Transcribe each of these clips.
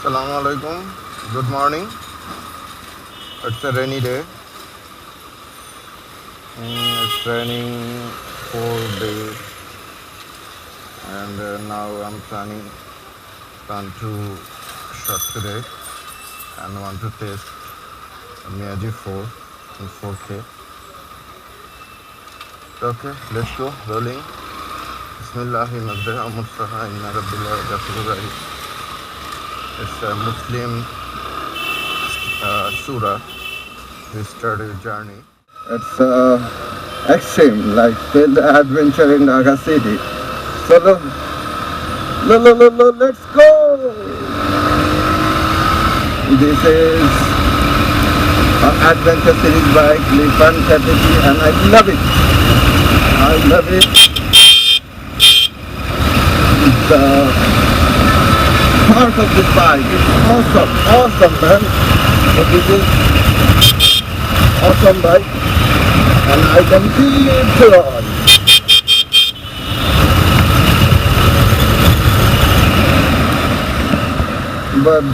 Assalamu alaikum. Good morning. It's a rainy day. It's raining 4 days, and now I'm plan to shot today and want to test Mijia 4 in 4K. Okay, let's go. Rolling. Bismillahi Majdah Mustafa Inna Rabbillah Ghafurur Rahim. It's a Muslim surah. We started a journey. It's extreme, like field adventure in Dhaka city. So let's go. This is an adventure series bike, Lipan 33, and I love it. I love it. The part of this bike is awesome, man. So this is awesome bike, and I can feel it on. But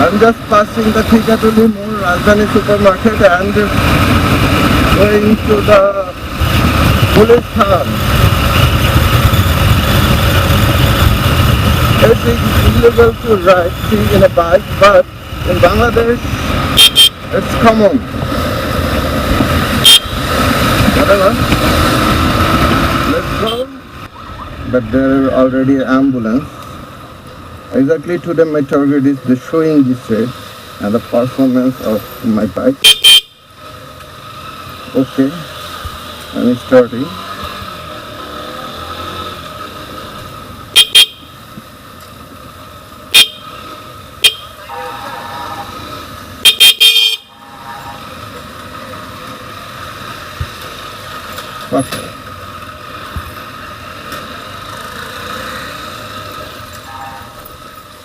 I'm just passing the Thikatuli Mall Rajdhani supermarket and going to the police town. It is illegal to ride in a bike, but in Bangladesh it's common. Whatever. Let's go. But there are already ambulance. Exactly today my target is the showing this way and the performance of my bike. Okay, I'm starting. Okay.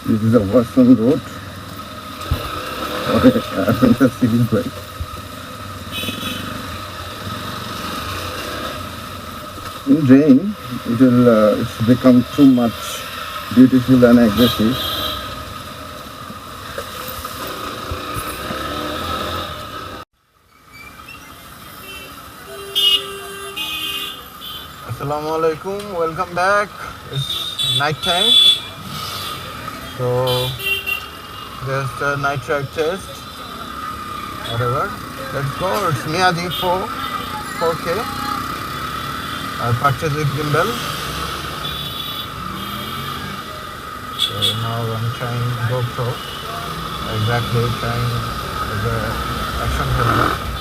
This is a Western road. Okay, I think the city break. In rain, it's become too much beautiful and aggressive. Assalamu alaikum, welcome back. It's night time. So there's the night track test. Whatever. Let's go. It's Mijia 4K. I purchased it gimbal. So now I'm trying GoPro. Exactly trying the action camera.